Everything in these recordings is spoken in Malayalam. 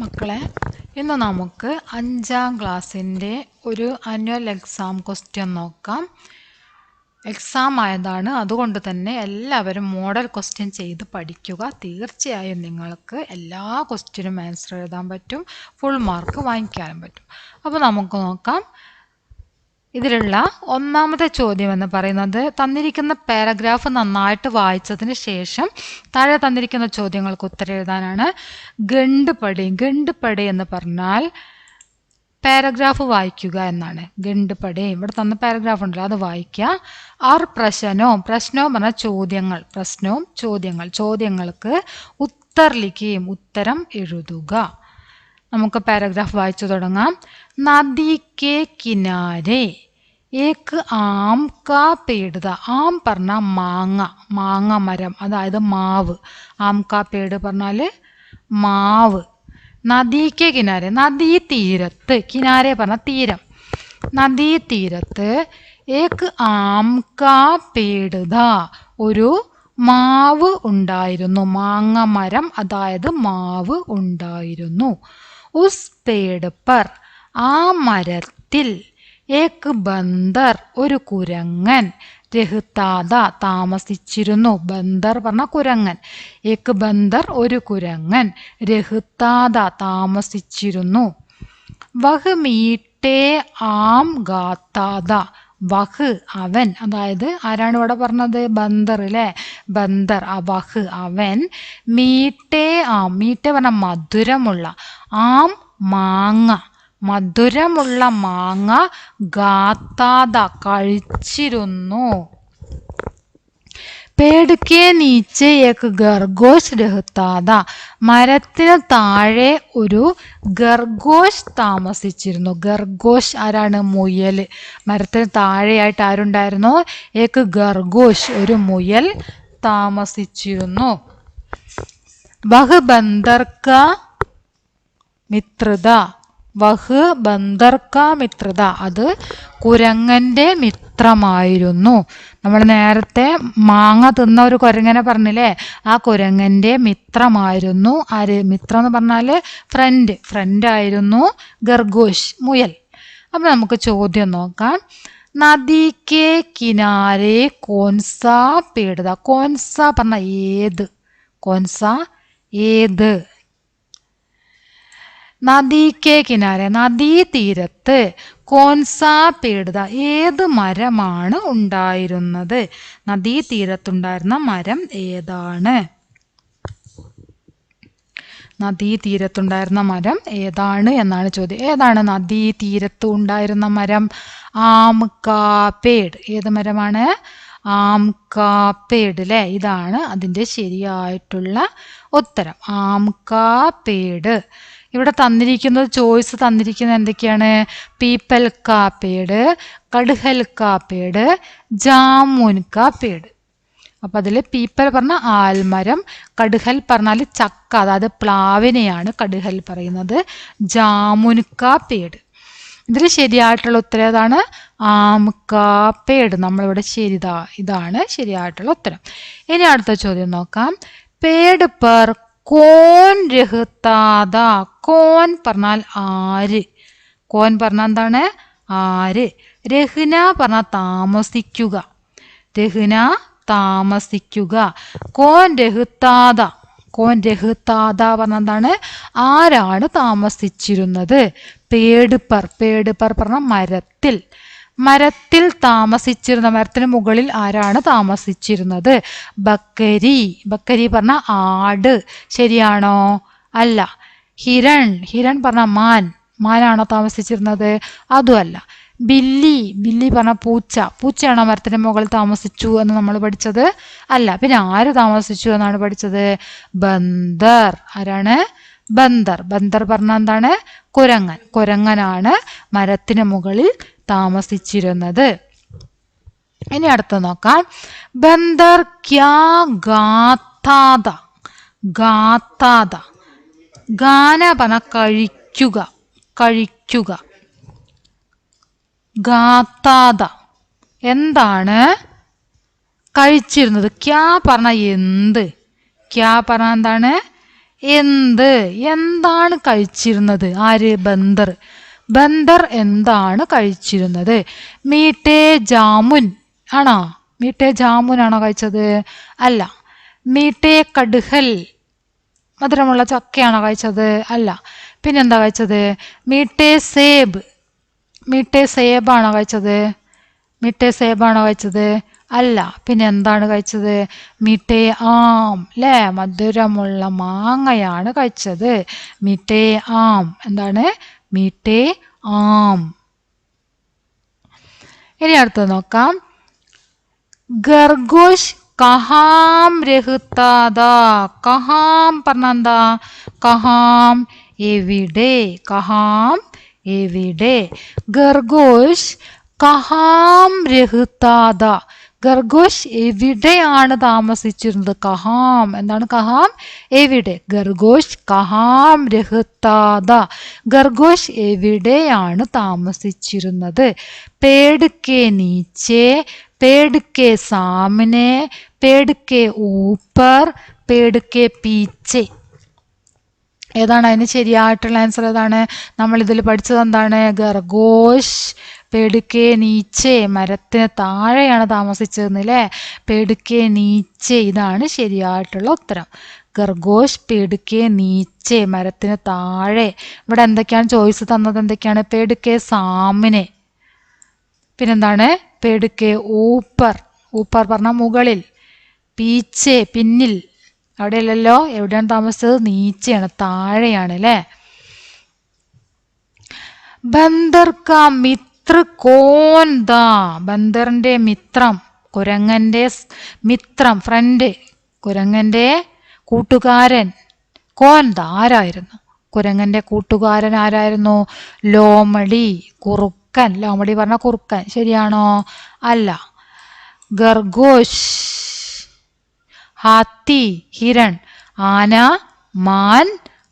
മക്കളെ, ഇന്ന് നമുക്ക് 5ാം ക്ലാസ്സിൻ്റെ ഒരു ആനുവൽ എക്സാം ക്വസ്റ്റ്യൻ നോക്കാം. എക്സാം ആയതാണ്, അതുകൊണ്ട് തന്നെ എല്ലാവരും മോഡൽ ക്വസ്റ്റ്യൻ ചെയ്ത് പഠിക്കുക. തീർച്ചയായും നിങ്ങൾക്ക് എല്ലാ ക്വസ്റ്റ്യനും ആൻസർ എഴുതാൻ പറ്റും, ഫുൾ മാർക്ക് വാങ്ങിക്കാനും പറ്റും. അപ്പോൾ നമുക്ക് നോക്കാം. ഇതിലുള്ള ഒന്നാമത്തെ ചോദ്യം എന്ന് പറയുന്നത്, തന്നിരിക്കുന്ന പാരഗ്രാഫ് നന്നായിട്ട് വായിച്ചതിന് ശേഷം താഴെ തന്നിരിക്കുന്ന ചോദ്യങ്ങൾക്ക് ഉത്തരം എഴുതാനാണ്. ഗണ്ട് പടി എന്ന് പറഞ്ഞാൽ പാരഗ്രാഫ് വായിക്കുക എന്നാണ്. ഗണ്ട് പടി, ഇവിടെ തന്ന പാരഗ്രാഫ് ഉണ്ടല്ലോ, അത് വായിക്കുക. ആർ പ്രശ്നവും പറഞ്ഞാൽ ചോദ്യങ്ങൾ, പ്രശ്നവും ചോദ്യങ്ങൾക്ക് ഉത്തരം എഴുതുക. നമുക്ക് പാരഗ്രാഫ് വായിച്ചു തുടങ്ങാം. നദി കെ കിനാരെ ഏക്ക് ആം കാ പേട്. ആം പറഞ്ഞാൽ മാങ്ങ മരം, അതായത് മാവ്. ആം കാ പേട് പറഞ്ഞാൽ മാവ്. നദിക്ക് കിനാരെ, നദീ തീരത്ത്, കിനാരെ പറഞ്ഞ തീരം. നദീ തീരത്ത് ഏക്ക് ആം കാ പേട്, ഒരു മാവ് ഉണ്ടായിരുന്നു, മാങ്ങ മരം, അതായത് മാവ് ഉണ്ടായിരുന്നു. ഉസ് പേട് പർ, ആ മരത്തിൽ, ഏക്ക് ബന്ദർ, ഒരു കുരങ്ങൻ, രഹ്താദ, താമസിച്ചിരുന്നു. ബന്ദർ പറഞ്ഞ കുരങ്ങൻ. ഏക്ക് ബന്ദർ, ഒരു കുരങ്ങൻ, രഹ്താദ, താമസിച്ചിരുന്നു. വഹ് മീട്ടേ ആം ഗാത്താദ, വഹ് അവൻ, അതായത് ആരാണ് ഇവിടെ പറഞ്ഞത്? ബന്ദർ അല്ലേ, ബന്ദർ. വഹ് അവൻ, മീട്ടേ പറഞ്ഞ മധുരമുള്ള, ആം മാങ്ങ, മധുരമുള്ള മാങ്ങ, ഗാത്താദ കഴിച്ചിരുന്നു. പേടുക്കെ നീച്ചെ ഏക്ക് ഖർഗോശ് രഹ്താദ, മരത്തിന് താഴെ ഒരു ഖർഗോശ് താമസിച്ചിരുന്നു. ഖർഗോശ് ആരാണ്? മുയൽ. മരത്തിന് താഴെയായിട്ട് ആരുണ്ടായിരുന്നു? ഏക്ക് ഖർഗോശ്, ഒരു മുയൽ താമസിച്ചിരുന്നു. വഹ് ബന്ദർ കാ മിത്രത, വഹ് ബന്ദർ കാ മിത്രത, അത് കുരങ്ങന്റെ മിത്രമായിരുന്നു. നമ്മൾ നേരത്തെ മാങ്ങ തിന്ന ഒരു കുരങ്ങനെ പറഞ്ഞില്ലേ, ആ കുരങ്ങന്റെ മിത്രമായിരുന്നു. ആര്? മിത്രം എന്ന് പറഞ്ഞാൽ ഫ്രണ്ട് ആയിരുന്നു ഖർഗോശ്, മുയൽ. അപ്പം നമുക്ക് ചോദ്യം നോക്കാം. നദിക്ക് കിനാരെ കോൻസാ പേട്, കോൻസ പറഞ്ഞ ഏത്, കോൻസ ഏത്. നദിക്ക് കിനാരെ, നദീ തീരത്ത്, കോൻസാ പേട്, ഏത് മരമാണ് ഉണ്ടായിരുന്നത്? നദീ തീരത്തുണ്ടായിരുന്ന മരം ഏതാണ്? നദീ തീരത്തുണ്ടായിരുന്ന മരം ഏതാണ് എന്നാണ് ചോദ്യം. ഏതാണ് നദീ തീരത്ത് ഉണ്ടായിരുന്ന മരം? ആം കാ പേട്. ഏത് മരമാണ്? ആം കാ പേട് അല്ലേ. ഇതാണ് അതിൻ്റെ ശരിയായിട്ടുള്ള ഉത്തരം, ആം കാ പേട്. ഇവിടെ തന്നിരിക്കുന്നത്, ചോയ്സ് തന്നിരിക്കുന്നത് എന്തൊക്കെയാണ്? പീപ്പൽ കാ പേട്, കടുഹൽ കാ പേട്, ജാമുൻ കാ പേട്. അപ്പം അതിൽ പീപ്പൽ പറഞ്ഞ ആൽമരം, കടുഹൽ പറഞ്ഞാൽ ചക്ക, അതായത് പ്ലാവിനെയാണ് കടുഹൽ പറയുന്നത്, ജാമുൻ കാ പേട്. ഇതിൽ ശരിയായിട്ടുള്ള ഉത്തരം ഏതാണ്? ആം കാ പേട്. നമ്മളിവിടെ ഇതാണ് ശരിയായിട്ടുള്ള ഉത്തരം. ഇനി അടുത്ത ചോദ്യം നോക്കാം. പേട് പർ കോൻ രഹ്താദ, കോൻ പറഞ്ഞാൽ ആര്, കോൻ പറഞ്ഞാൽ എന്താണ്? ആര്. രഹ്ന പറഞ്ഞാൽ താമസിക്കുക, രഹ്ന താമസിക്കുക. കോൻ രഹ്താദ, കോൻ രഹ്താദ പറഞ്ഞാൽ എന്താണ്? ആരാണ് താമസിച്ചിരുന്നത്? പേട് പർ പറഞ്ഞ മരത്തിൽ, മരത്തിൽ താമസിച്ചിരുന്ന, മരത്തിന് മുകളിൽ ആരാണ് താമസിച്ചിരുന്നത്? ബക്കരി പറഞ്ഞ ആട്. ശരിയാണോ? അല്ല. ഹിരൺ പറഞ്ഞ മാനാണോ താമസിച്ചിരുന്നത്? അതുമല്ല. ബില്ലി പറഞ്ഞ പൂച്ചയാണോ മരത്തിന് മുകളിൽ താമസിച്ചു എന്ന് നമ്മൾ പഠിച്ചത്? അല്ല. പിന്നെ ആര് താമസിച്ചു എന്നാണ് പഠിച്ചത്? ബന്ദർ. ആരാണ്? ബന്ദർ പറഞ്ഞാൽ എന്താണ്? കുരങ്ങനാണ് മരത്തിന് മുകളിൽ താമസിച്ചിരുന്നത്. ഇനി അടുത്ത നോക്കാം. ബന്ദർ ക്യാ ഗാത്താദ, ഗാന പറഞ്ഞ കഴിക്കുക, ഗാത്താദ എന്താണ് കഴിച്ചിരുന്നത്? ക്യാ പറഞ്ഞ എന്ത്, ക്യാ പറഞ്ഞ എന്താണ്? എന്ത് എന്താണ് കഴിച്ചിരുന്നത്? ആര്? ബന്ദർ. ബന്ദർ എന്താണ് കഴിച്ചിരുന്നത്? മീഠേ ജാമുൻ ആണോ? മീഠേ ജാമുൻ ആണോ കഴിച്ചത്? അല്ല. മീഠേ കടുഹൽ മധുരമുള്ള ചക്കയാണോ കഴിച്ചത്? അല്ല. പിന്നെന്താ കഴിച്ചത്? മീഠേ സേബ്. മീഠേ സേബാണോ കഴിച്ചത്? മീഠേ സേബാണോ കഴിച്ചത്? അല്ല. പിന്നെ എന്താണ് കഴിച്ചത്? മീഠേ ആം അല്ലേ? മധുരമുള്ള മാങ്ങയാണ് കഴിച്ചത്. മീഠേ ആം. എന്താണ്? മീഠേ ആം. ഇനി അടുത്തത് നോക്കാം. ഖർഗോഷ് കഹാം രഹ്താദാ. കഹാം പറഞ്ഞ എന്താ? കഹാം എവിടെ. കഹാം എവിടെ. ഖർഗോഷ് കഹാം രഹ്താദാ. ഖർഗോഷ് എവിടെയാണ് താമസിച്ചിരുന്നത്? കഹാം. എന്താണ് കഹാം? എവിടെ. ഖർഗോഷ് കഹാം രഹ്താദാ. ഖർഗോഷ് എവിടെയാണ് താമസിച്ചിരുന്നത്? പേട് കെ നീച്ചെ, पेड़ के सामने, पेड़ के ऊपर, पेड़ के पीछे. ഏതാണ് അതിന് ശരിയായിട്ടുള്ള ആൻസർ? ഏതാണ്? നമ്മൾ ഇതിൽ പഠിച്ചത് എന്താണ്? ഖർഗോഷ് പേടുക്കെ നീച്ചെ, മരത്തിന് താഴെയാണ് താമസിച്ചതെന്ന് അല്ലേ? പേടുക്കെ നീച്ചെ, ഇതാണ് ശരിയായിട്ടുള്ള ഉത്തരം. ഖർഗോഷ് പേടുക്കെ നീച്ചെ, മരത്തിന് താഴെ. ഇവിടെ എന്തൊക്കെയാണ് ചോയ്സ് തന്നത്? എന്തൊക്കെയാണ്? പേടുക്കെ സാമിനെ, പിന്നെന്താണ്? പേടുക്കെ ഊപ്പർ. ഊപ്പർ പറഞ്ഞ മുകളിൽ. പീച്ചെ പിന്നിൽ. അവിടെയല്ലല്ലോ. എവിടെയാണ് താമസിച്ചത്? നീച്ചയാണ്, താഴെയാണ് അല്ലേ? ബന്ദർ കാ മിത്ര കോൻ ദാ. ബന്ദറിന്റെ മിത്രം, കുരങ്ങന്റെ മിത്രം, ഫ്രണ്ട്, കുരങ്ങന്റെ കൂട്ടുകാരൻ. കോൻ ദാ ആരായിരുന്നു? കുരങ്ങന്റെ കൂട്ടുകാരൻ ആരായിരുന്നു? ലോമടി, കുറുക്കൻ. ലോമടി പറഞ്ഞ കുറുക്കൻ. ശരിയാണോ? അല്ല. ഖർഗോഷ് ഹാത്തി, ഹിരൺ. ആന, മാൻ,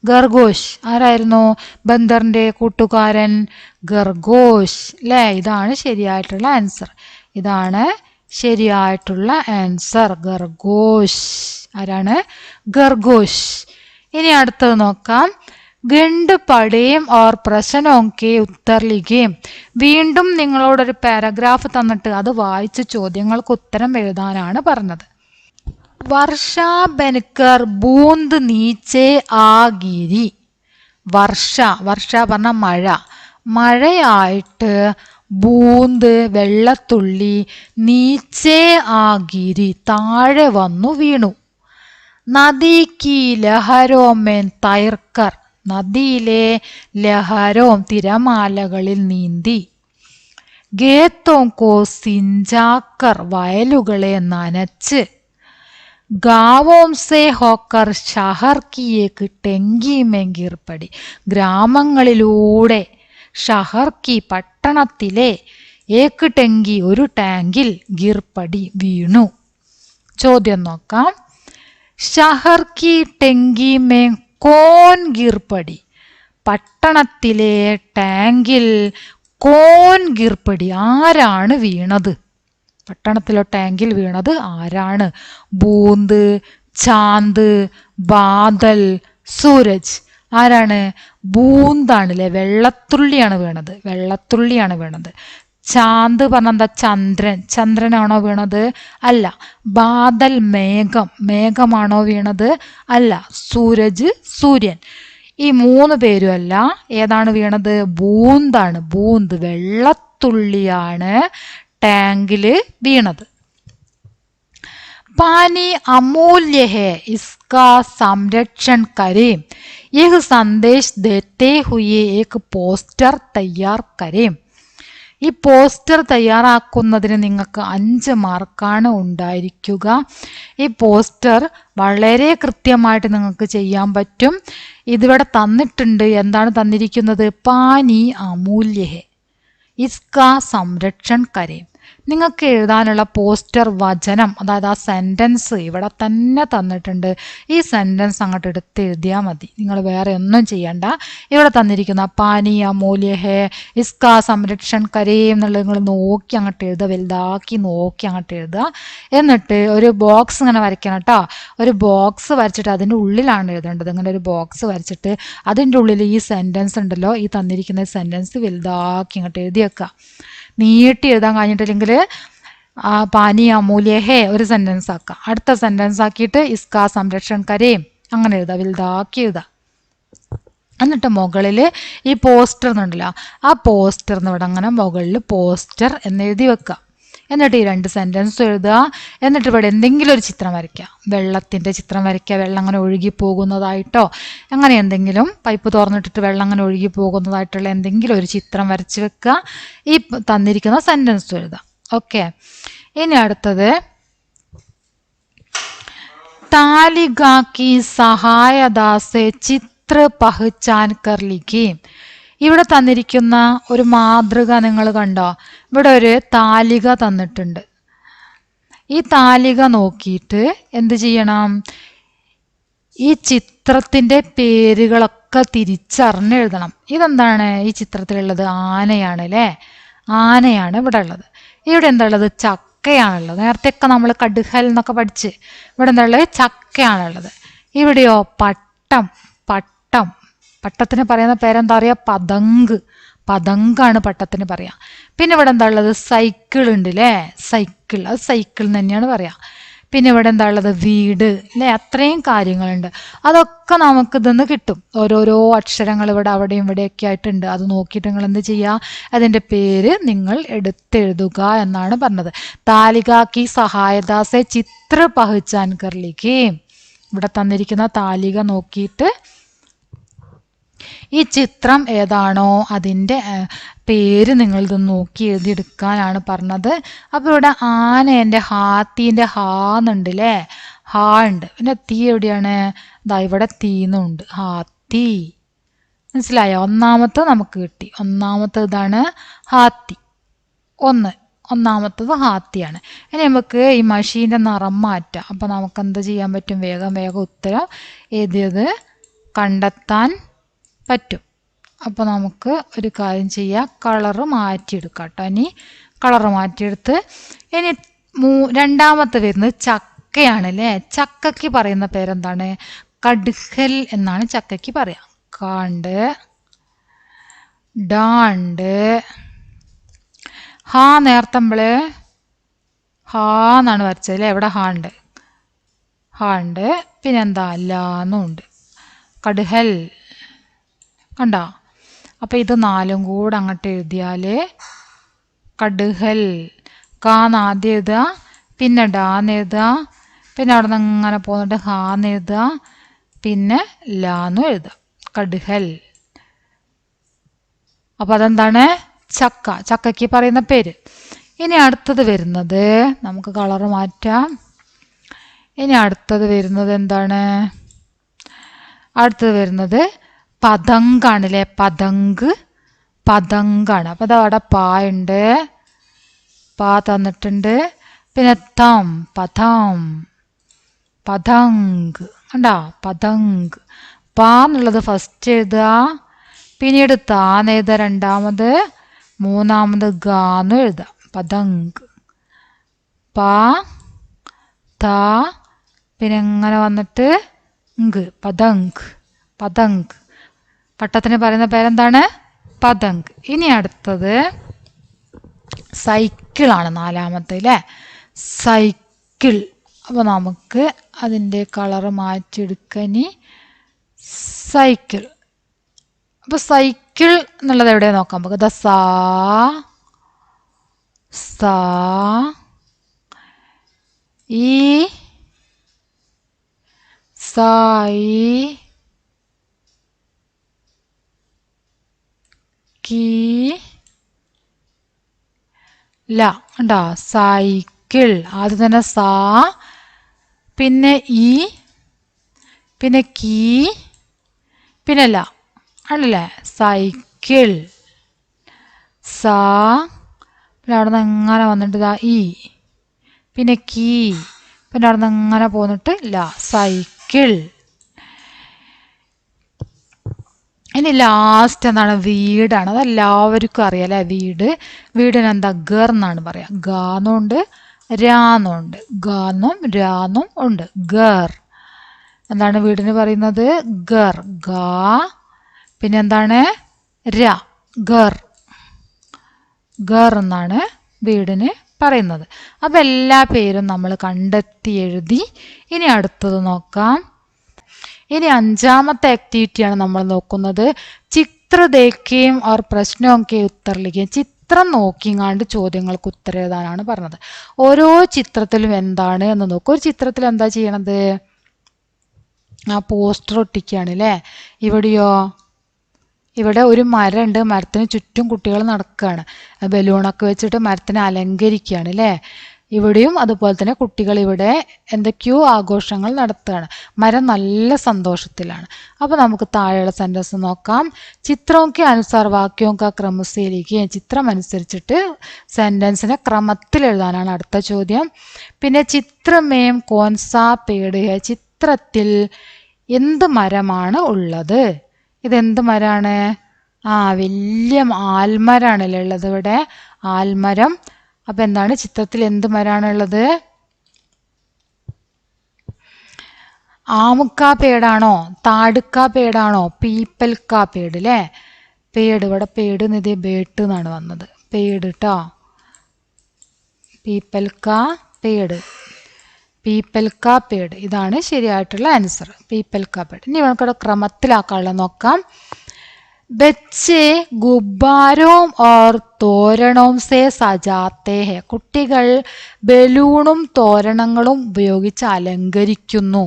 ഖർഗോഷ് ആരായിരുന്നു? ബന്ദറിന്റെ കൂട്ടുകാരൻ ഖർഗോഷ് അല്ലേ? ഇതാണ് ശരിയായിട്ടുള്ള ആൻസർ. ഇതാണ് ശരിയായിട്ടുള്ള ആൻസർ. ഖർഗോഷ്. ആരാണ്? ഖർഗോഷ്. ഇനി അടുത്തത് നോക്കാം. ഗണ്ട് പഠേം ഓർ പ്രശ്നോം കെ ഉത്തർ ലിഖേം. വീണ്ടും നിങ്ങളോടൊരു പാരഗ്രാഫ് തന്നിട്ട് അത് വായിച്ച് ചോദ്യങ്ങൾക്ക് ഉത്തരം എഴുതാനാണ് പറഞ്ഞത്. വർഷ ബൻകർ ബൂന്ത് നീച്ചെ ആഗിരി. വർഷ, വർഷ പറഞ്ഞ മഴ. മഴയായിട്ട് ബൂന്ത് വെള്ളത്തുള്ളി, നീച്ചെ ആഗിരി താഴെ വന്നു വീണു. നദി കി ലഹരോമേൻ തൈർക്കർ. നദിയിലെ ലഹരോം തിരമാലകളിൽ നീന്തി. ഗേത്തോം കോ സിഞ്ചാക്കർ വയലുകളെ നനച്ച്. ഗാവോം സേ ഹോക്കർ ഷഹർ കി ഏക് ടെങ്കി മേ ഗിർ പടി. ഗ്രാമങ്ങളിലൂടെ ഷഹർ കി പട്ടണത്തിലെ ഏക് ടെങ്കി ഒരു ടാങ്കിൽ ഗിർപടി വീണു. ചോദ്യം നോക്കാം. ഷഹർ കി ടെങ്കി മേ കോൻ ഗിർപടി. പട്ടണത്തിലെ ടാങ്കിൽ കോൻ ഗിർപടി ആരാണ് വീണത്? പട്ടണത്തിലെ ടാങ്കിൽ വീണത് ആരാണ്? ബൂന്ത്, ചാന്ത്, ബാദൽ, സൂരജ്. ആരാണ്? ബൂന്താണല്ലേ, വെള്ളത്തുള്ളിയാണ് വീണത്. വെള്ളത്തുള്ളിയാണ് വീണത്. ചാന്ത് പറഞ്ഞെന്താ? ചന്ദ്രൻ. ചന്ദ്രനാണോ വീണത്? അല്ല. ബാദൽ മേഘം. മേഘമാണോ വീണത്? അല്ല. സൂരജ് സൂര്യൻ. ഈ മൂന്ന് പേരുമല്ല. ഏതാണ് വീണത്? ബൂന്താണ്. ബൂന്ത് വെള്ളത്തുള്ളിയാണ് ടാങ്കില് വീണത്. पानी अमूल्य है, इसका संरक्षण करें. यह संदेश देते हुए एक പോസ്റ്റർ തയ്യാർ करें. ഈ പോസ്റ്റർ തയ്യാറാക്കുന്നതിന് നിങ്ങൾക്ക് 5 മാർക്കാണ് ഉണ്ടായിരിക്കുക. ഈ പോസ്റ്റർ വളരെ കൃത്യമായിട്ട് നിങ്ങൾക്ക് ചെയ്യാൻ പറ്റും. ഇതിവിടെ തന്നിട്ടുണ്ട്. എന്താണ് തന്നിരിക്കുന്നത്? പാനി അമൂല്യ ഹെ, ഇസ്കാ സംരക്ഷൺ കരേം. നിങ്ങൾക്ക് എഴുതാനുള്ള പോസ്റ്റർ വചനം, അതായത് ആ സെൻറ്റൻസ് ഇവിടെ തന്നെ തന്നിട്ടുണ്ട്. ഈ സെൻറ്റൻസ് അങ്ങോട്ട് എടുത്ത് എഴുതിയാൽ മതി. നിങ്ങൾ വേറെ ഒന്നും ചെയ്യണ്ട. ഇവിടെ തന്നിരിക്കുന്ന പാനി അമൂല്യ ഹേ ഇസ്കാ സംരക്ഷൺ കരേം എന്നുള്ളത് നിങ്ങൾ നോക്കി അങ്ങോട്ട് എഴുതുക, വലുതാക്കി നോക്കി അങ്ങോട്ട് എഴുതുക. എന്നിട്ട് ഒരു ബോക്സ് ഇങ്ങനെ വരയ്ക്കണം കേട്ടോ. ഒരു ബോക്സ് വരച്ചിട്ട് അതിൻ്റെ ഉള്ളിലാണ് എഴുതേണ്ടത്. ഇങ്ങനെ ഒരു ബോക്സ് വരച്ചിട്ട് അതിൻ്റെ ഉള്ളിൽ ഈ സെൻറ്റൻസ് ഉണ്ടല്ലോ, ഈ തന്നിരിക്കുന്ന സെൻറ്റൻസ് വലുതാക്കി അങ്ങോട്ട് എഴുതി വെക്കുക. നീട്ടി എഴുതാൻ കഴിഞ്ഞിട്ടില്ലെങ്കിൽ പാനി അമൂല്യ ഹേ ഒരു സെൻറ്റൻസ് ആക്കുക. അടുത്ത സെൻറ്റൻസ് ആക്കിയിട്ട് ഇസ്കാ സംരക്ഷൺ കരേം അങ്ങനെ എഴുതുക, വലുതാക്കി എഴുതുക. എന്നിട്ട് മുകളിൽ ഈ പോസ്റ്റർ എന്നുണ്ടല്ലോ, ആ പോസ്റ്ററിന് ഇവിടെ അങ്ങനെ മുകളിൽ പോസ്റ്റർ എന്ന് എഴുതി വെക്കുക. എന്നിട്ട് ഈ 2 സെൻറ്റൻസ് എഴുതുക. എന്നിട്ട് ഇവിടെ എന്തെങ്കിലും ഒരു ചിത്രം വരയ്ക്കുക. വെള്ളത്തിൻ്റെ ചിത്രം വരയ്ക്കുക, വെള്ളം അങ്ങനെ ഒഴുകി പോകുന്നതായിട്ടോ അങ്ങനെ എന്തെങ്കിലും, പൈപ്പ് തുറന്നിട്ടിട്ട് വെള്ളം അങ്ങനെ ഒഴുകി പോകുന്നതായിട്ടുള്ള എന്തെങ്കിലും ഒരു ചിത്രം വരച്ച് വെക്കുക. ഈ തന്നിരിക്കുന്ന സെൻറ്റൻസ് എഴുതുക. ഓക്കെ. ഇനി അടുത്തത് താലികാക്കി സഹായദാസെ ചിത്ര പഹ്ചാൻ കർ ലിഖി. ഇവിടെ തന്നിരിക്കുന്ന ഒരു മാതൃക നിങ്ങൾ കണ്ടോ? ഇവിടെ ഒരു താലിക തന്നിട്ടുണ്ട്. ഈ താലിക നോക്കിയിട്ട് എന്ത് ചെയ്യണം? ഈ ചിത്രത്തിൻ്റെ പേരുകളൊക്കെ തിരിച്ചറിഞ്ഞ് എഴുതണം. ഇതെന്താണ് ഈ ചിത്രത്തിലുള്ളത്? ആനയാണ് അല്ലേ? ആനയാണ് ഇവിടെ ഉള്ളത്. ഇവിടെ എന്താ ഉള്ളത്? ചക്കയാണുള്ളത്. നേരത്തെയൊക്കെ നമ്മൾ കടുഹൽ എന്നൊക്കെ പഠിച്ച്. ഇവിടെ എന്താ ഉള്ളത്? ചക്കയാണുള്ളത്. ഇവിടെയോ പട്ടം. പട്ടം, പട്ടത്തിന് പറയുന്ന പേരെന്താ പറയുക? പതങ്ക്. പതങ്കാണ് പട്ടത്തിന് പറയാം. പിന്നെ ഇവിടെ എന്താ ഉള്ളത്? സൈക്കിൾ ഉണ്ട് അല്ലേ? സൈക്കിൾ, അത് സൈക്കിൾ തന്നെയാണ് പറയാം. പിന്നെ ഇവിടെ എന്താ ഉള്ളത്? വീട് അല്ലേ? അത്രയും കാര്യങ്ങളുണ്ട്. അതൊക്കെ നമുക്ക് ഇതൊന്ന് കിട്ടും. ഓരോരോ അക്ഷരങ്ങൾ ഇവിടെ അവിടെയും ഇവിടെയൊക്കെ ആയിട്ടുണ്ട്. അത് നോക്കിയിട്ട് നിങ്ങൾ എന്ത് ചെയ്യുക? അതിൻ്റെ പേര് നിങ്ങൾ എടുത്തെഴുതുക എന്നാണ് പറഞ്ഞത്. താലികാക്കി സഹായദാസെ ചിത്ര പഹ്ചാൻ കർ ലിഖി. ഇവിടെ തന്നിരിക്കുന്ന താലിക നോക്കിയിട്ട് ഈ ചിത്രം ഏതാണോ അതിൻ്റെ പേര് നിങ്ങളിത് നോക്കി എഴുതിയെടുക്കാനാണ് പറഞ്ഞത്. അപ്പോൾ ഇവിടെ ആനേൻ്റെ ഹാത്തീൻ്റെ ഹാ എന്നുണ്ട് അല്ലേ? ഹാ ഉണ്ട്. പിന്നെ തീ എവിടെയാണ്? ദാ ഇവിടെ തീന്നുണ്ട്. ഹാത്തി. മനസ്സിലായോ? ഒന്നാമത്തെ നമുക്ക് കിട്ടി. ഒന്നാമത്തെ ഇതാണ് ഹാത്തി. ഒന്നാമത്തത് ഹാത്തിയാണ്. ഇനി നമുക്ക് ഈ മഷീൻ്റെ നിറം മാറ്റാം. അപ്പോൾ നമുക്ക് എന്ത് ചെയ്യാൻ പറ്റും? വേഗം ഉത്തരം എഴുതിയത് കണ്ടെത്താൻ പറ്റും. അപ്പോൾ നമുക്ക് ഒരു കാര്യം ചെയ്യാം, കളറ് മാറ്റിയെടുക്കാം കേട്ടോ. ഇനി കളറ് മാറ്റിയെടുത്ത് ഇനി രണ്ടാമത്തെ വരുന്നത് ചക്കയാണ് അല്ലേ? ചക്കയ്ക്ക് പറയുന്ന പേരെന്താണ്? കടുഹൽ എന്നാണ് ചക്കയ്ക്ക് പറയാം. കാണ്ട്, ഡാണ്ട്. ഹാ നേരത്തെ നമ്മള് ഹാ എന്നാണ് വരച്ചത് അല്ലേ? എവിടെ ഹാ ഉണ്ട്? ഹാ ഉണ്ട്. പിന്നെന്താ? ലാന്നും ഉണ്ട്. കടുഹൽ കണ്ടോ? അപ്പം ഇത് 4ഉം കൂടെ അങ്ങോട്ട് എഴുതിയാൽ കടുഹൽ. കാന്ന് ആദ്യം എഴുതുക, പിന്നെ ഡാന്ന് എഴുതുക, പിന്നെ അവിടെ നിന്ന് അങ്ങനെ പോന്നിട്ട് ഹാന്ന് എഴുതുക, പിന്നെ ലാന്നും എഴുതുക. കടുഹൽ. അപ്പം അതെന്താണ്? ചക്ക. ചക്കയ്ക്ക് പറയുന്ന പേര്. ഇനി അടുത്തത് വരുന്നത് നമുക്ക് കളറ് മാറ്റാം. ഇനി അടുത്തത് വരുന്നത് എന്താണ്? അടുത്തത് വരുന്നത് പതങ്കാണ് അല്ലേ? പതങ്ക്. പതങ്കാണ്. അപ്പം അതവിടെ പാ ഉണ്ട്, പാ തന്നിട്ടുണ്ട്. പിന്നെ തം, പതം, പതങ്ക്. കണ്ടോ? പതങ്ക്. പാ എന്നുള്ളത് ഫസ്റ്റ് എഴുതുക, പിന്നീട് താന്ന് എഴുതുക രണ്ടാമത്, മൂന്നാമത് ഗാന്ന് എഴുതുക. പതങ്ക്. പാ, താ, പിന്നെ ഇങ്ങനെ വന്നിട്ട് ങ്ക്. പതങ്ക്. പതങ്ക്. പട്ടത്തിന് പറയുന്ന പേരെന്താണ്? പതങ്ക്. ഇനി അടുത്തത് സൈക്കിളാണ്, നാലാമത്തെ അല്ലേ? സൈക്കിൾ. അപ്പോൾ നമുക്ക് അതിൻ്റെ കളറ് മാറ്റിയെടുക്കാൻ. ഇനി സൈക്കിൾ. അപ്പോൾ സൈക്കിൾ എന്നുള്ളത് എവിടെ നോക്കാം നമുക്ക്? ദ സാ, സാ, ഈ, സായി, കീ, ല. ഉണ്ടോ? സൈക്കിൾ. ആദ്യം തന്നെ സാ, പിന്നെ ഈ, പിന്നെ കീ, പിന്നെ ല ആണല്ലേ? സൈക്കിൾ. സാ, പിന്നെ അവിടെ നിന്ന് എങ്ങനെ വന്നിട്ട് ഇതാ ഈ, പിന്നെ കീ, പിന്നെ അവിടെ നിന്ന് എങ്ങനെ പോന്നിട്ട് ലാ, സൈക്കിൾ. ഇനി ലാസ്റ്റ് എന്താണ്? വീടാണ്. അതെല്ലാവർക്കും അറിയാം അല്ലേ? വീട്. വീടിന് എന്താ? ഗർ എന്നാണ് പറയാ. ഗാന്നുണ്ട് രാന്നുണ്ട്. ഗാന്നും രാന്നും ഉണ്ട്. ഗർ. എന്താണ് വീടിന് പറയുന്നത്? ഗർ. ഗാ, പിന്നെ എന്താണ്? ര. ഗർ. ഗർ എന്നാണ് വീടിന് പറയുന്നത്. അപ്പം എല്ലാ പേരും നമ്മൾ കണ്ടെത്തി എഴുതി. ഇനി അടുത്തത് നോക്കാം. ഇനി 5ാമത്തെ ആക്ടിവിറ്റിയാണ് നമ്മൾ നോക്കുന്നത്. ചിത്ര ദേഖേം ഓർ പ്രശ്നോം കെ ഉത്തർ ലിഖേം. ചിത്രം നോക്കിങ്ങാണ്ട് ചോദ്യങ്ങൾക്ക് ഉത്തരം എഴുതാനാണ് പറഞ്ഞത്. ഓരോ ചിത്രത്തിലും എന്താണ് എന്ന് നോക്കും. ഒരു ചിത്രത്തിൽ എന്താ ചെയ്യണത്? ആ പോസ്റ്റർ ഒട്ടിക്കുകയാണ് അല്ലേ? ഇവിടെയോ? ഇവിടെ ഒരു മരമുണ്ട്. മരത്തിന് ചുറ്റും കുട്ടികൾ നടക്കുകയാണ്. ബലൂണൊക്കെ വെച്ചിട്ട് മരത്തിനെ അലങ്കരിക്കുകയാണ് അല്ലേ? ഇവിടെയും അതുപോലെ തന്നെ കുട്ടികൾ ഇവിടെ എന്തൊക്കെയോ ആഘോഷങ്ങൾ നടത്തുകയാണ്. മരം നല്ല സന്തോഷത്തിലാണ്. അപ്പോൾ നമുക്ക് താഴെയുള്ള സെൻറ്റൻസ് നോക്കാം. ചിത്രമൊക്കെ അനുസാർ വാക്യമൊക്കെ ക്രമത്തിലിരിക്കുകയും ചിത്രം അനുസരിച്ചിട്ട് സെൻറ്റൻസിനെ ക്രമത്തിൽ എഴുതാനാണ് അടുത്ത ചോദ്യം. പിന്നെ ചിത്രമേം കോൻസാ പേട് ഹെ. ചിത്രത്തിൽ എന്ത് മരമാണ് ഉള്ളത്? ഇതെന്ത് മരമാണ്? വലിയ ആൽമരാണല്ലേ ഉള്ളത് ഇവിടെ. ആൽമരം. അപ്പം എന്താണ്? ചിത്രത്തിൽ എന്ത് മരമാണുള്ളത്? ആമുക്കാ പേടാണോ? താടുക്കാ പേടാണോ? പീപ്പൽക്കാ പേട് അല്ലേ? പേട്. ഇവിടെ പേട് നിധി ബേട്ട് എന്നാണ് വന്നത്. പേട് കേട്ടോ. പീപ്പൽക്കാ പേട്. പീപ്പൽക്കാ പേട്. ഇതാണ് ശരിയായിട്ടുള്ള ആൻസർ. പീപ്പൽക്കാ പേട്. ഇനി നമുക്കിവിടെ ക്രമത്തിലാക്കാനുള്ള നോക്കാം. बच्चे गुब्बारों और തോരണോം സേ സജാത്തെ ഹെ. കുട്ടികൾ ബലൂണും തോരണങ്ങളും ഉപയോഗിച്ച് അലങ്കരിക്കുന്നു.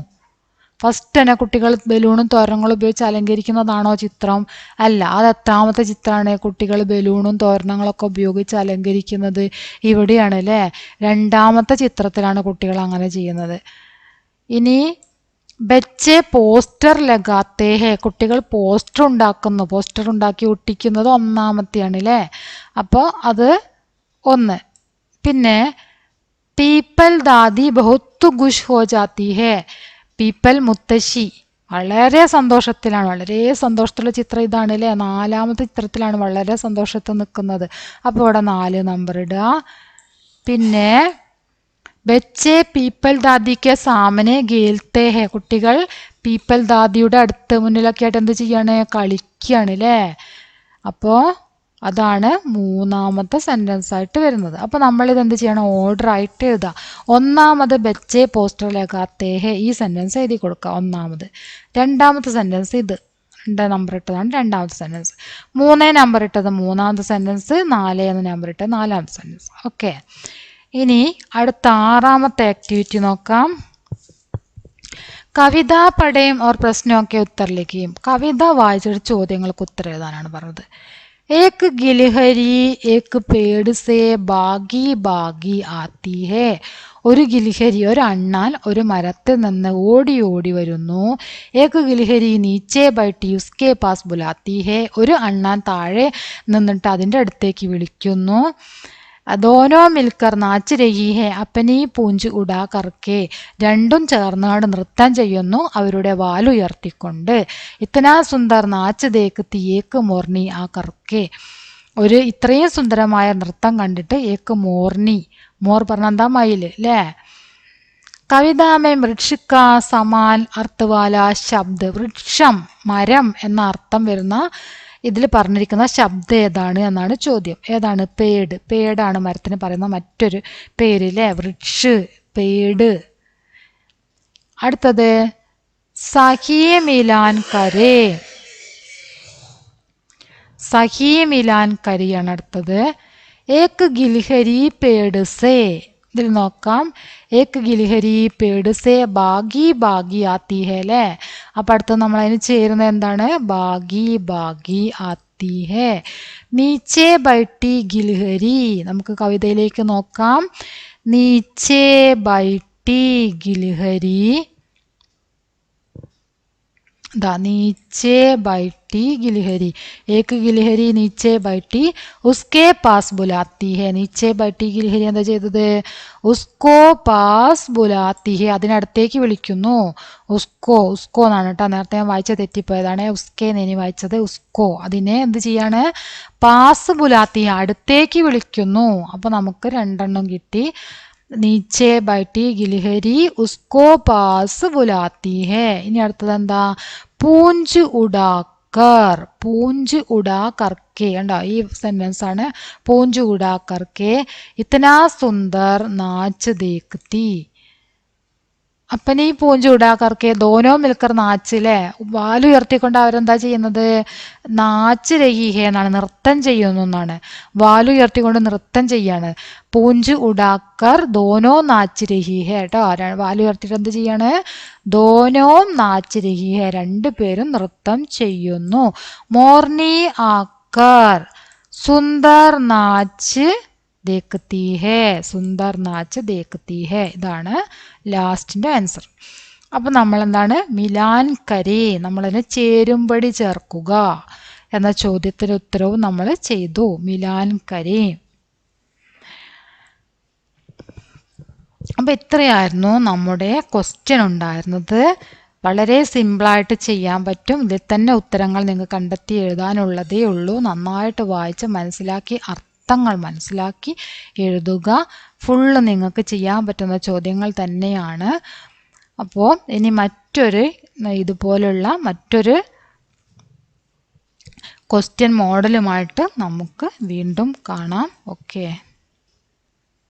ഫസ്റ്റ് തന്നെ കുട്ടികൾ ബലൂണും തോരണങ്ങളും ഉപയോഗിച്ച് അലങ്കരിക്കുന്നതാണോ ചിത്രം? അല്ല. അത് എത്രാമത്തെ ചിത്രമാണ് കുട്ടികൾ ബലൂണും തോരണങ്ങളൊക്കെ ഉപയോഗിച്ച് അലങ്കരിക്കുന്നത്? ഇവിടെയാണ് അല്ലേ? 2ാമത്തെ ചിത്രത്തിലാണ് കുട്ടികൾ അങ്ങനെ ചെയ്യുന്നത്. ഇനി ബच्चे പോസ്റ്റർ ലഗാത്തെ ഹെ. കുട്ടികൾ പോസ്റ്റർ ഉണ്ടാക്കുന്നു. പോസ്റ്റർ ഉണ്ടാക്കി ഒട്ടിക്കുന്നത് 1ാമത്തെയാണ് അല്ലേ? അപ്പോൾ അത് 1. പിന്നെ പീപ്പൽ ദാദി ബഹുത്ത് ഖുഷ് ഹോ ജാത്തി ഹെ. പീപ്പൽ മുത്തശ്ശി വളരെ സന്തോഷത്തിലാണ്. വളരെ സന്തോഷത്തിലുള്ള ചിത്രം ഇതാണ് അല്ലേ? 4ാമത്തെ ചിത്രത്തിലാണ് വളരെ സന്തോഷത്തിൽ നിൽക്കുന്നത്. അപ്പോൾ ഇവിടെ 4 നമ്പർ ഇടുക. പിന്നെ ബच्चे പീപ്പൽ ദാദിക്ക് സാമനെ ഗേൽത്തെ ഹെ. കുട്ടികൾ പീപ്പൽ ദാദിയുടെ അടുത്ത് മുന്നിലൊക്കെ ആയിട്ട് എന്ത് ചെയ്യാണ്? കളിക്കുകയാണ് അല്ലേ? അപ്പോൾ അതാണ് 3ാമത്തെ സെൻറ്റൻസ് ആയിട്ട് വരുന്നത്. അപ്പോൾ നമ്മളിത് എന്ത് ചെയ്യണം? ഓർഡർ ആയിട്ട് എഴുതുക. 1ാമത് ബच्चे പോസ്റ്റർ ലഗാത്തെ ഹെ. ഈ സെൻറ്റൻസ് എഴുതി കൊടുക്കുക 1ാമത്. 2ാമത്തെ സെൻറ്റൻസ് ഇത് 2 നമ്പർ ഇട്ടതാണ് 2ാമത്തെ സെൻറ്റൻസ്. 3 നമ്പർ ഇട്ടത് 3ാമത്തെ സെൻറ്റൻസ്. 4 എന്ന നമ്പർ ഇട്ടത് 4ാമത്തെ സെൻറ്റൻസ്. ഓക്കെ. ഇനി അടുത്ത 6ാമത്തെ ആക്ടിവിറ്റി നോക്കാം. കവിത പഠയം ഓർ പ്രശ്നമൊക്കെ ഉത്തർ ലിഖിയും. കവിത വായിച്ചിട്ട് ചോദ്യങ്ങൾക്ക് ഉത്തരം എഴുതാനാണ് പറഞ്ഞത്. ഏക് ഗിൽഹരി ഏക് പേട് സേ ബാഗി ബാഗി ആത്തി ഹേ. ഒരു ഗിൽഹരി, ഒരു അണ്ണാൻ ഒരു മരത്തിൽ നിന്ന് ഓടി ഓടി വരുന്നു. ഏക് ഗിൽഹരി നീച്ചെ ബൈട്ടി ഉസ്കെ പാസ് ബുലാത്തി ഹേ. ഒരു അണ്ണാൻ താഴെ നിന്നിട്ട് അതിൻ്റെ അടുത്തേക്ക് വിളിക്കുന്നു. ദോനോ മിൽക്കർ നാച്ച് രഹി ഹെ അപ്പനി പൂഞ്ച് ഉടാ കർക്കെ. രണ്ടും ചേർന്നാട് നൃത്തം ചെയ്യുന്നു അവരുടെ വാലുയർത്തിക്കൊണ്ട്. ഇത്തനാ സുന്ദർ നാച്ച് ദേക്ക് തീയേക്ക് മോർണി ആ കർക്കെ. ഒരു ഇത്രയും സുന്ദരമായ നൃത്തം കണ്ടിട്ട് ഏക്ക് മോർണി. മോർ പറഞ്ഞ എന്താ? മയിൽ അല്ലേ? കവിതാമേ വൃക്ഷിക്ക സമാൻ അർത്ഥവാല ശബ്ദ്. വൃക്ഷം മരം എന്ന അർത്ഥം വരുന്ന ഇതിൽ പറഞ്ഞിരിക്കുന്ന ശബ്ദം ഏതാണ് എന്നാണ് ചോദ്യം. ഏതാണ്? പേട്. പേടാണ് മരത്തിന് പറയുന്ന മറ്റൊരു പേരില്ലേ? വൃക്ഷ്, പേട്. അടുത്തത് സഖിയെ മിലാൻ കരേ. സഖിയെ മിലാൻ കരയാണ് അടുത്തത്. ഏക് ഗിൽഹരി പേട് സേ. ഇതിൽ നോക്കാം. ഏക് ഗിൽഹരി പേട് സേ ബാഗി ബാഗി ആത്തി ഹേ അല്ലേ? അപ്പം അടുത്ത് നമ്മൾ അതിന് ചേരുന്ന എന്താണ്? ബാഗി ബാഗി ആത്തി ഹേ. നീച്ചെ ബൈട്ടി ഗിൽഹരി. നമുക്ക് കവിതയിലേക്ക് നോക്കാം. നീച്ചെ ബൈട്ടി ഗിൽഹരി. नीचे बैठी गिलहरी, एक गिलहरी नीचे बैठी उसके पास बुलाती है. नीचे बैठी गिलഹരി എന്താ ചെയ്തത്? ഉസ്കോ പാസ് ബുലാത്തി ഹെ, അതിനടുത്തേക്ക് വിളിക്കുന്നു. ഉസ്കോ ഉസ്കോ എന്നാണ് കേട്ടോ. നേരത്തെ ഞാൻ വായിച്ച തെറ്റിപ്പോയതാണ്. ഉസ്കെ ഇനി വായിച്ചത് ഉസ്കോ. അതിനെ എന്ത് ചെയ്യാണ്? പാസ് ബുലാത്തി ഹെ, അടുത്തേക്ക് വിളിക്കുന്നു. അപ്പൊ നമുക്ക് രണ്ടെണ്ണം കിട്ടി. नीचे बैठी गिलहरी उसको पास बुलाती है. ഇനി അടുത്തത് എന്താ? പൂഞ്ച് ഉടാക്കർ, പൂഞ്ച് ഉടാ കർക്കെ. കണ്ടോ, ഈ സെന്റൻസ് ആണ്. പൂഞ്ച് ഉടാ കർക്കെ ഇത്തനാ സുന്ദർ നാച്ച് ദേഖ്തി. അപ്പനെ ഈ പൂഞ്ച് ഉടാക്കർക്ക് ദോനോ മിൽക്കർ നാച്ചിലെ വാലുയർത്തിക്കൊണ്ട് അവരെന്താ ചെയ്യുന്നത്? നാച്ച് രഹീഹേ എന്നാണ്, നൃത്തം ചെയ്യുന്നു എന്നാണ്. വാലുയർത്തിക്കൊണ്ട് നൃത്തം ചെയ്യാണ്. പൂഞ്ച് ഉടാക്കർ ദോനോ നാച്ച് രഹീഹേ കേട്ടോ. വാലുയർത്തിയിട്ട് എന്ത് ചെയ്യാണ്? ദോനോ നാച്ച് രഹീഹേ, രണ്ടുപേരും നൃത്തം ചെയ്യുന്നു. മോർനി ആക്കർ സുന്ദർ നാച്ച് ദേഖ്തി ഹേ, സുന്ദർ നാച്ച് ദേഖ്തി ഹേ. ഇതാണ് ലാസ്റ്റിന്റെ ആൻസർ. അപ്പൊ നമ്മൾ എന്താണ്? മിലാൻ കരേ, നമ്മളതിന് ചേരുംപടി ചേർക്കുക എന്ന ചോദ്യത്തിന് ഉത്തരവും നമ്മൾ ചെയ്തു. മിലാൻ കരേ. അപ്പൊ ഇത്രയായിരുന്നു നമ്മുടെ ക്വസ്റ്റ്യൻ ഉണ്ടായിരുന്നത്. വളരെ സിമ്പിളായിട്ട് ചെയ്യാൻ പറ്റും. ഇതിൽ തന്നെ ഉത്തരങ്ങൾ നിങ്ങൾ കണ്ടെത്തി എഴുതാനുള്ളതേ ഉള്ളൂ. നന്നായിട്ട് വായിച്ച് മനസ്സിലാക്കി അർത്ഥങ്ങൾ മനസ്സിലാക്കി എഴുതുക. ഫുള്ള് നിങ്ങൾക്ക് ചെയ്യാൻ പറ്റുന്ന ചോദ്യങ്ങൾ തന്നെയാണ്. അപ്പോൾ ഇനി ഇതുപോലുള്ള മറ്റൊരു ക്വസ്റ്റ്യൻ മോഡലുമായിട്ട് നമുക്ക് വീണ്ടും കാണാം. ഓക്കെ.